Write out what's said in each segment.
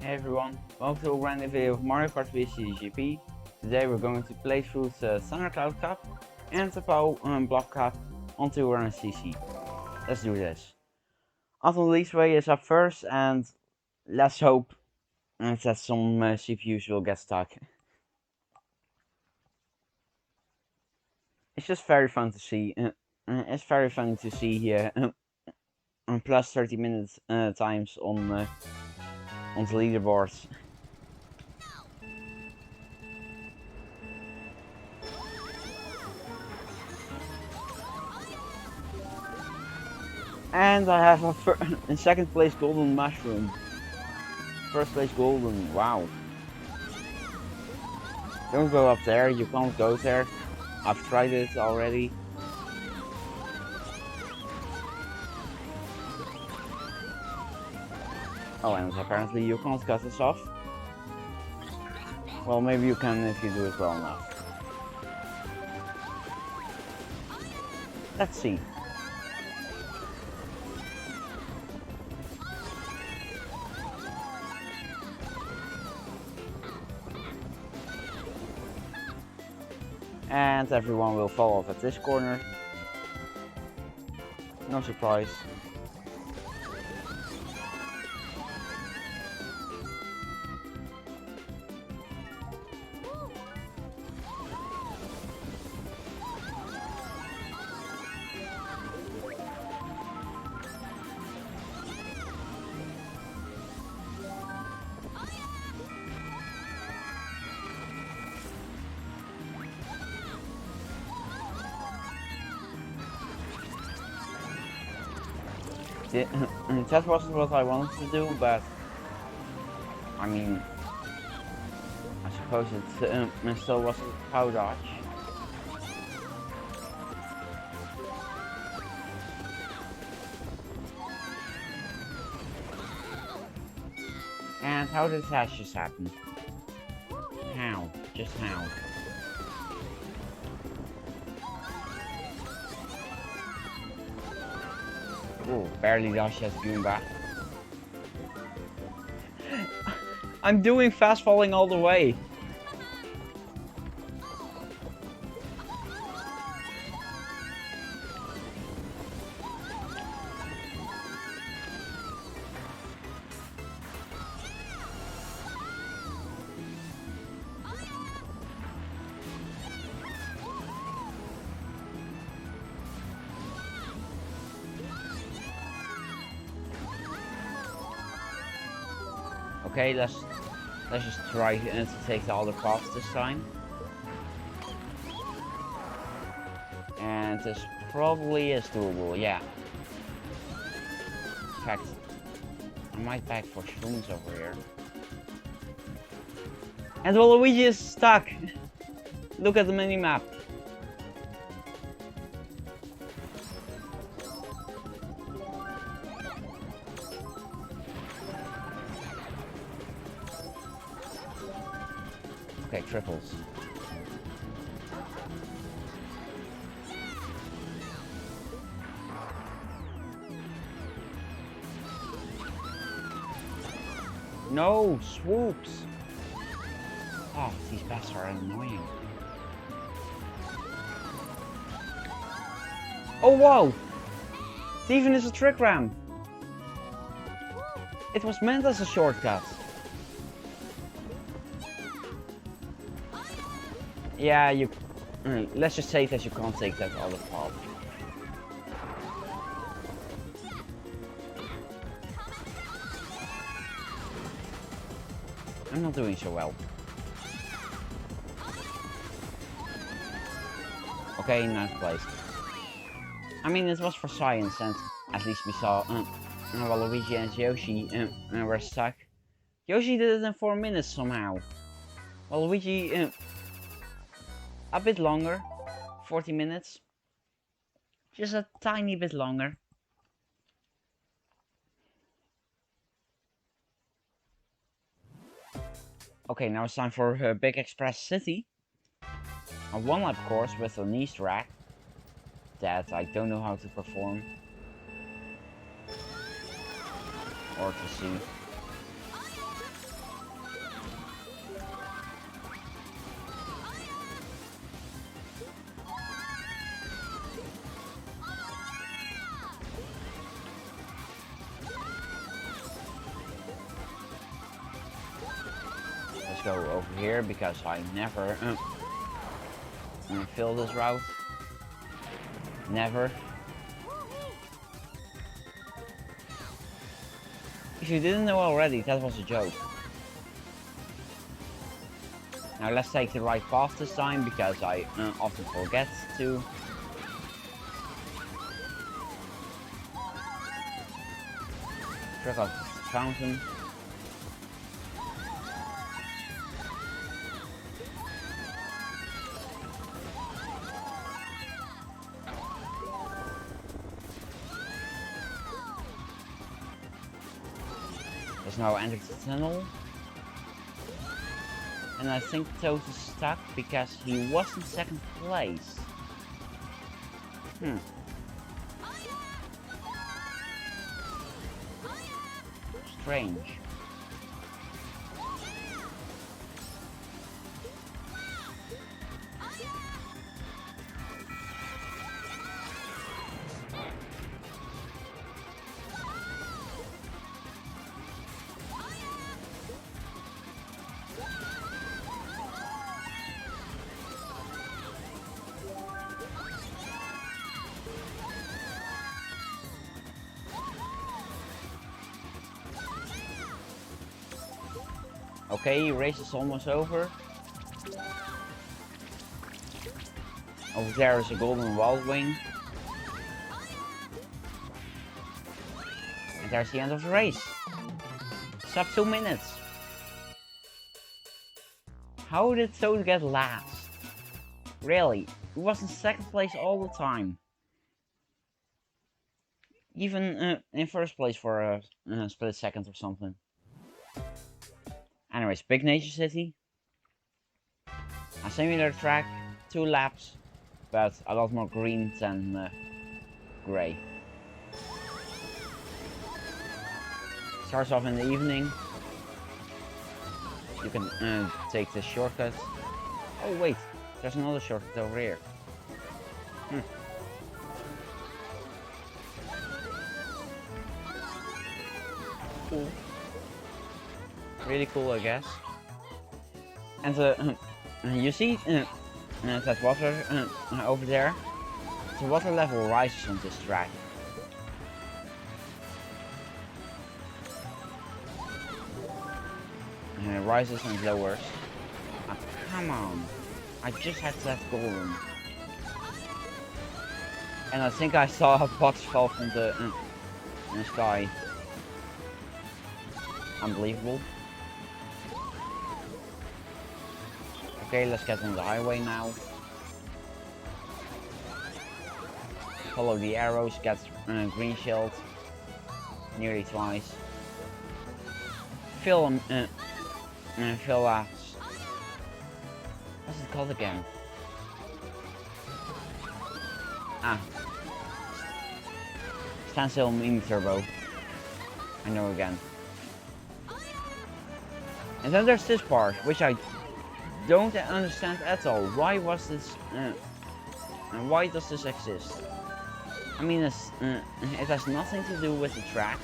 Hey everyone, welcome to a brand new video of Mario Kart Wii CTGP. Today we're going to play through the Thundercloud Cup and the POW-Block Cup on 200cc. Let's do this. Anton Leaseway is up first, and let's hope that some CPUs will get stuck. It's just very fun to see. It's very fun to see here plus 30 minutes times on the leaderboards. And I have a second place golden mushroom. First place golden, wow. Don't go up there, you can't go there. I've tried it already. Oh, and apparently you can't cut this off. Well, maybe you can if you do it well enough. Let's see. And everyone will fall off at this corner. No surprise. That wasn't what I wanted to do, but I mean, I suppose it still was a power dodge. And how did that just happen? How? Just how? Oh, barely dodged that Goomba. I'm doing fast falling all the way. Okay, let's just try to take the other path this time. And this probably is doable, yeah. In fact, I might back for shrooms over here. And Waluigi is stuck! Look at the mini-map. Okay, triples. No, swoops! Oh, these bats are annoying. Oh, whoa! It even is a trick ramp! It was meant as a shortcut. Yeah, let's just say that you can't take that other path. I'm not doing so well. Okay, ninth place. I mean, it was for science, and at least we saw Waluigi and Yoshi were stuck. Yoshi did it in 4 minutes somehow. Waluigi a bit longer, 40 minutes. Just a tiny bit longer. Okay, now it's time for Big Express City. A one-lap course with an Easter egg that I don't know how to perform. Or to see. go over here because I never fill this route. Never. If you didn't know already, that was a joke. Now let's take the right path this time because I often forget to. Check out the fountain. There's now entered the tunnel. And I think Toad is stuck because he was in second place. Strange. Okay, race is almost over. Over there is a golden wild wing. And there's the end of the race. Sub 2 minutes. How did Toad get last? Really? He was in second place all the time. Even in first place for a split second or something. Anyways, big nature city. A similar track, 2 laps, but a lot more green than grey. Starts off in the evening. You can take the shortcut. Oh wait, there's another shortcut over here. Cool. Really cool, I guess. And you see that water over there? The water level rises on this track. And it rises and lowers. Oh, come on. I just had that golden. And I think I saw a box fall from the sky. Unbelievable. Okay, let's get on the highway now. Follow the arrows, get green shield. Nearly twice. Fill us. What's it called again? Stand still mini turbo. I know again. And then there's this part, which I don't understand at all. Why was this? And why does this exist? I mean, it has nothing to do with the track.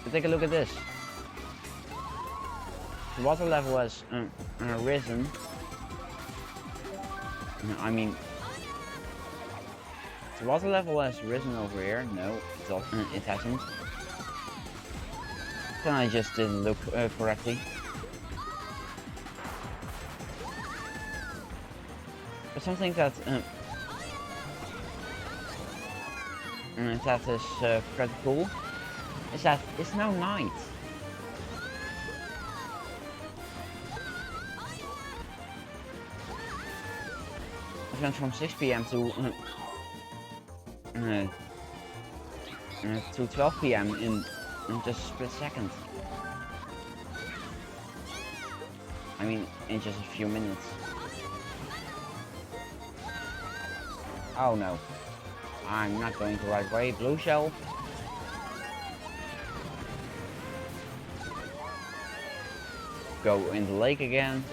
But take a look at this. The water level has risen. I mean, the water level has risen over here. No, it hasn't. Then I just didn't look correctly. But something that that is pretty cool is that it's now night. It went from 6 PM to 12 PM in just a split second. I mean, in just a few minutes. Oh no. I'm not going the right way. Blue shell. Go in the lake again.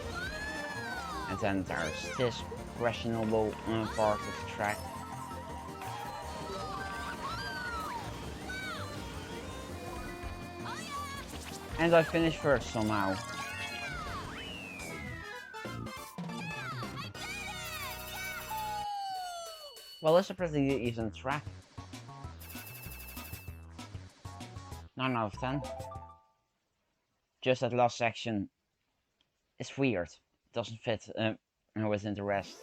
And then there's this questionable part of the track. And I finished first somehow. Well, it's a pretty even track. 9 out of 10. Just that last section is weird. It doesn't fit within the rest.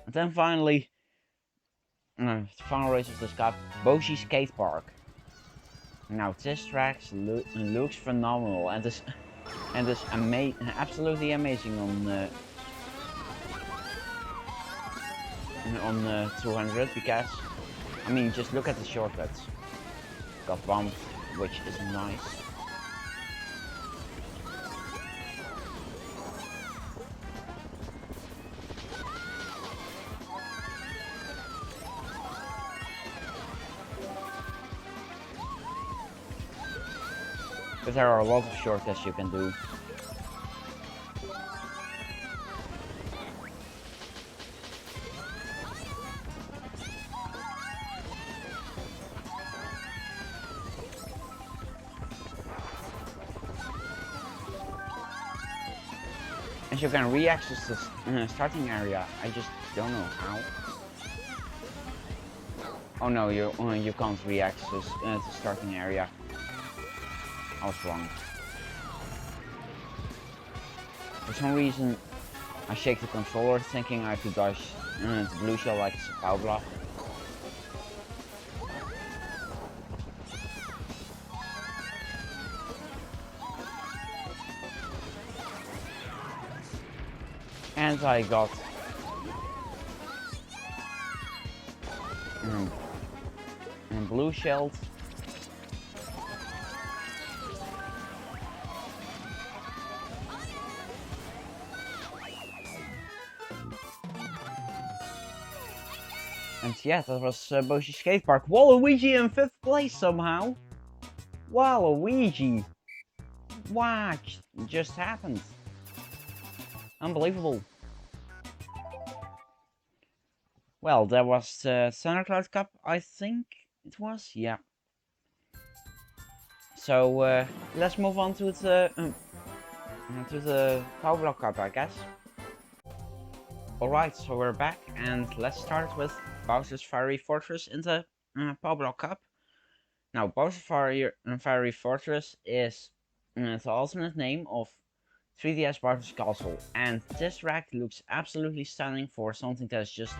And then finally, the final race of this cup, Boshi Skate Park. Now this track looks phenomenal and is absolutely amazing on 200, because I mean, just look at the shortcuts. Got bumped, which is nice. But there are a lot of shortcuts you can do. And you can re-access the starting area. I just don't know how. Oh no, you can't re-access the starting area. I was wrong. For some reason, I shake the controller thinking I could dodge the blue shell like it's a POW-Block. And I got blue shelled. And yeah, that was Boshi Skate Park. Waluigi in 5th place somehow. Waluigi. What just happened? Unbelievable. Well, there was the Thundercloud Cup, I think it was, yeah. So let's move on to the POW-Block Cup, I guess. Alright, so we're back, and let's start with Bowser's Fiery Fortress in the POW-Block Cup. Now, Bowser's Fiery Fortress is the alternate name of 3DS Bowser's Castle, and this track looks absolutely stunning for something that's just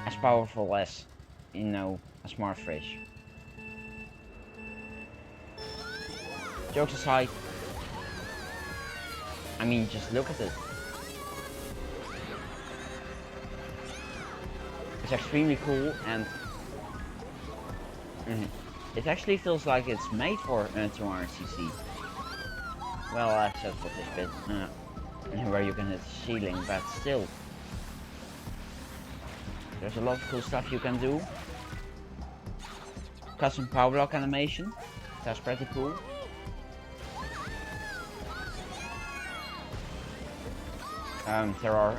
as powerful as, you know, a smart fridge. Jokes aside, I mean, just look at it. It's extremely cool, and it actually feels like it's made for 200cc. Well, except for this bit where you can hit the ceiling, but still. There's a lot of cool stuff you can do. Custom POW-Block animation, that's pretty cool. There are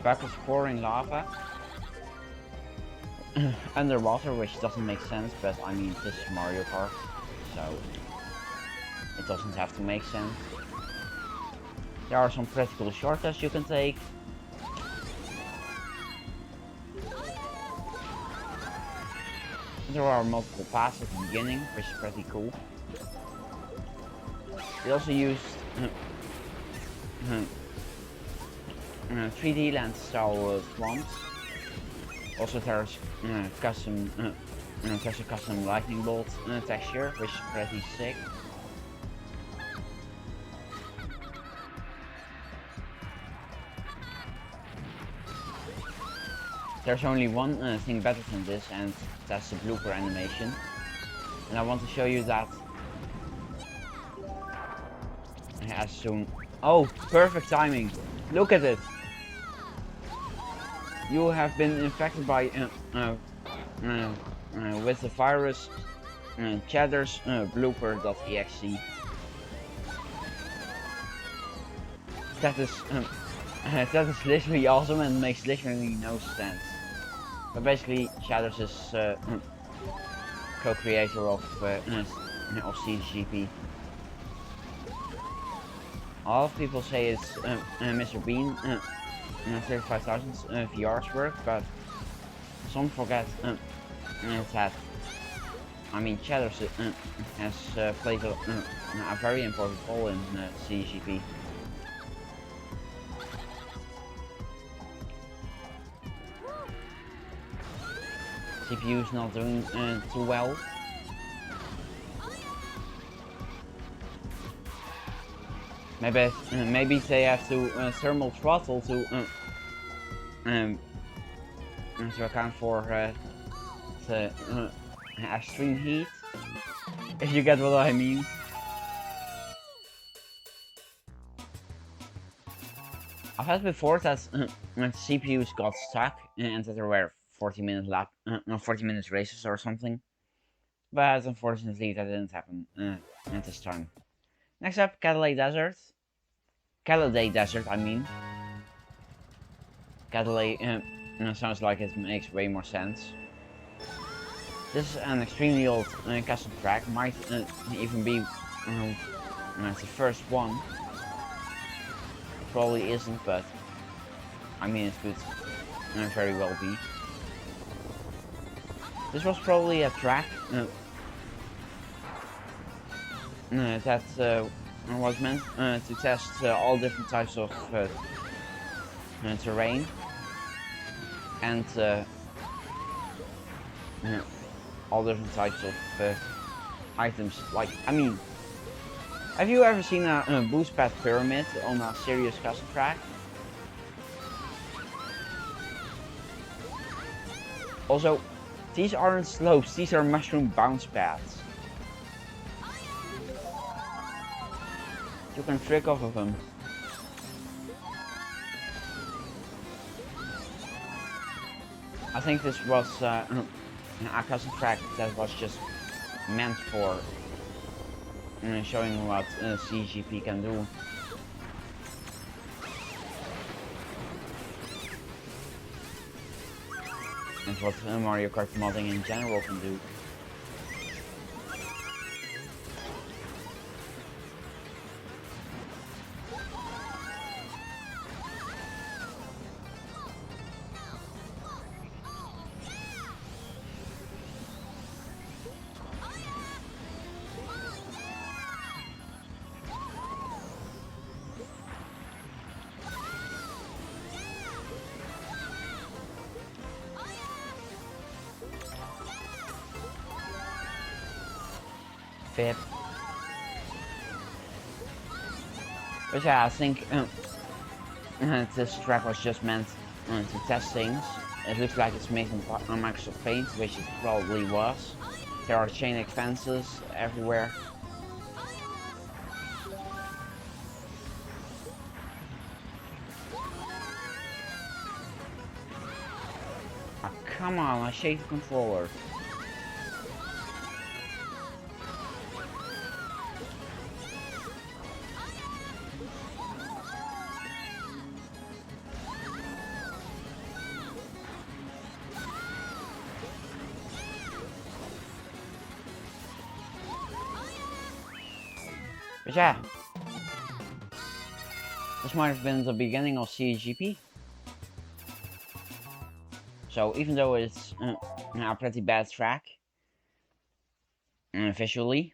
buckets pouring lava underwater, which doesn't make sense, but I mean, this is Mario Kart, so it doesn't have to make sense. There are some pretty cool shortcuts you can take. There are multiple paths at the beginning, which is pretty cool. They also used 3D land style swamps. Also there's there's a custom lightning bolt texture, which is pretty sick. There's only one thing better than this, and that's the blooper animation. And I want to show you that as soon. Oh, perfect timing! Look at it! You have been infected by with the virus Chadderz blooper.exe. That is that is literally awesome and makes literally no sense. But basically, Chadderz is co-creator of CTGP, A lot of people say it's MrBean35000 VR's work, but some forget that, I mean, Chadderz has played a very important role in CTGP. CPU is not doing too well. Maybe they have to thermal throttle to account for the extreme heat, if you get what I mean. I've had before that CPUs got stuck and that there were 40 minute races or something, but unfortunately that didn't happen at this time. Next up, Cadillac Desert, I mean. Cadillac sounds like it makes way more sense. This is an extremely old custom track, might even be the first one. It probably isn't, but I mean it could very well be. This was probably a track that was meant to test all different types of terrain and all different types of items. Like, I mean, have you ever seen a boost pad pyramid on a serious custom track? Also, these aren't slopes, these are mushroom bounce pads. You can trick off of them. I think this was a custom track that was just meant for showing what CTGP can do. And what Mario Kart modding in general can do. But yeah, I think this track was just meant to test things. It looks like it's made on Microsoft Paint, which it probably was. There are chain link fences everywhere. Oh, come on, I shake the controller. But yeah, this might have been the beginning of CTGP. So even though it's a pretty bad track visually,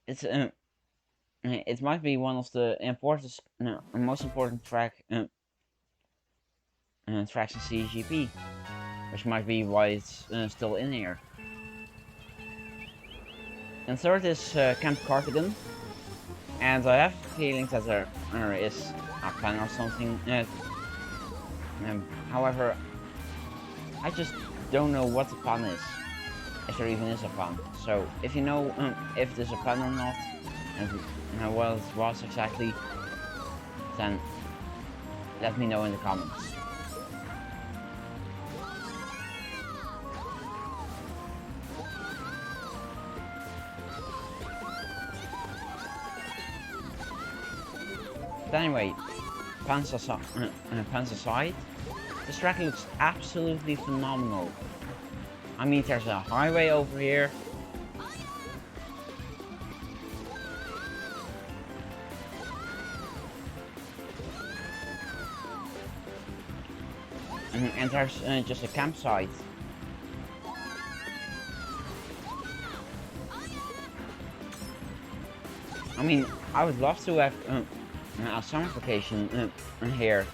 it's it might be one of the most important tracks in CTGP, which might be why it's still in here. And third is Camp Cardigan, and I have a feeling that there is a plan or something. However, I just don't know what the plan is, if there even is a plan. So if you know if there's a plan or not, and what it was exactly, then let me know in the comments. But anyway, pants aside, this track looks absolutely phenomenal. I mean, there's a highway over here. and there's just a campsite. I mean, I would love to have a summer vacation here.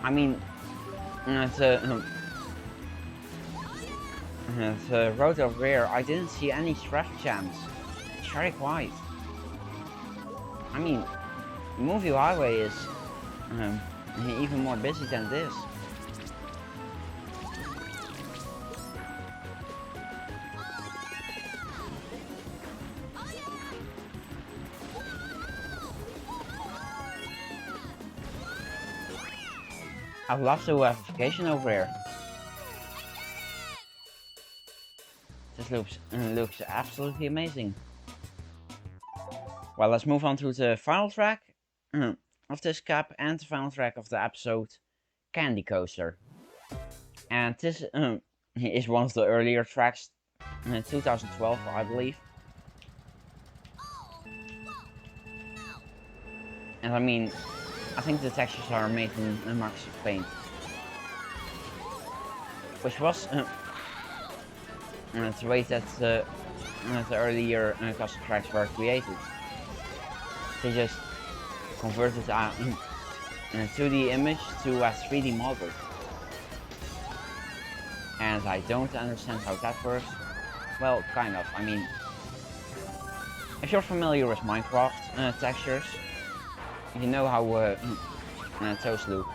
I mean, the road over here, I didn't see any traffic jams. It's very quiet. I mean, Movie Highway is even more busy than this. I'd love to have a vacation over here. This looks absolutely amazing. Well, let's move on to the final track of this cap and the final track of the episode, Candy Coaster. And this is one of the earlier tracks, 2012, I believe. And I mean, I think the textures are made in Marcus Paint, which was the way that the earlier custom tracks were created. They just converted a 2D image to a 3D model. And I don't understand how that works. Well, kind of. I mean, if you're familiar with Minecraft textures, you know how those look.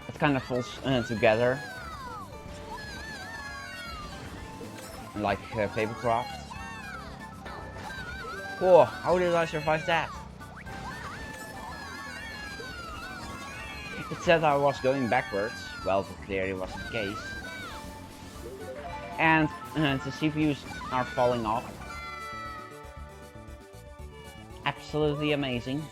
It kind of falls together, like papercraft. Whoa, how did I survive that? It said I was going backwards. Well, that clearly wasn't the case. And the CPUs are falling off. Absolutely amazing.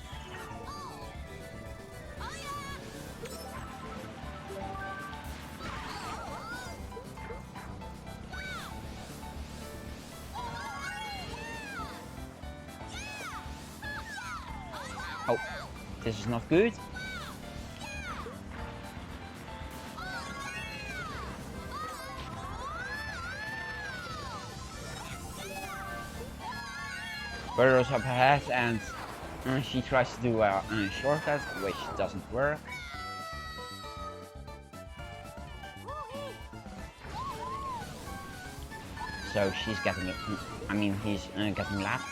Oh, this is not good. Burrows up ahead and she tries to do a shortcut, which doesn't work. So she's getting it. I mean, he's getting lapped.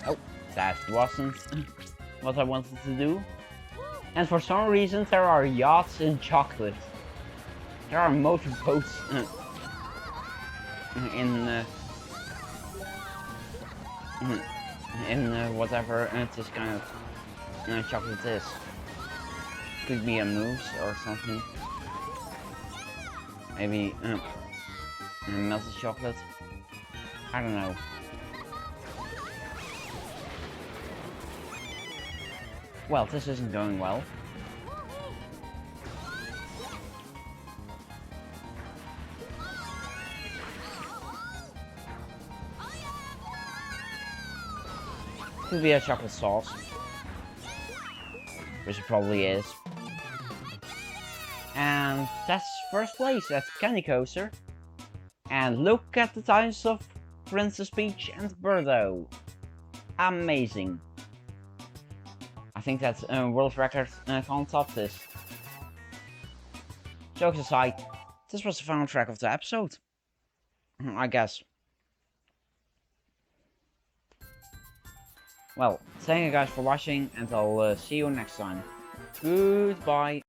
Oh, that wasn't what I wanted to do. And for some reason there are yachts in chocolate. There are motorboats in whatever this kind of chocolate is. Could be a mousse or something. Maybe melted chocolate. I don't know. Well, this isn't going well. Could be a chocolate sauce, which it probably is. And that's first place at Candy Coaster. And look at the times of Princess Peach and Birdo. Amazing. I think that world record can't top this. Jokes aside, this was the final track of the episode, I guess. Well, thank you guys for watching, and I'll see you next time. Goodbye.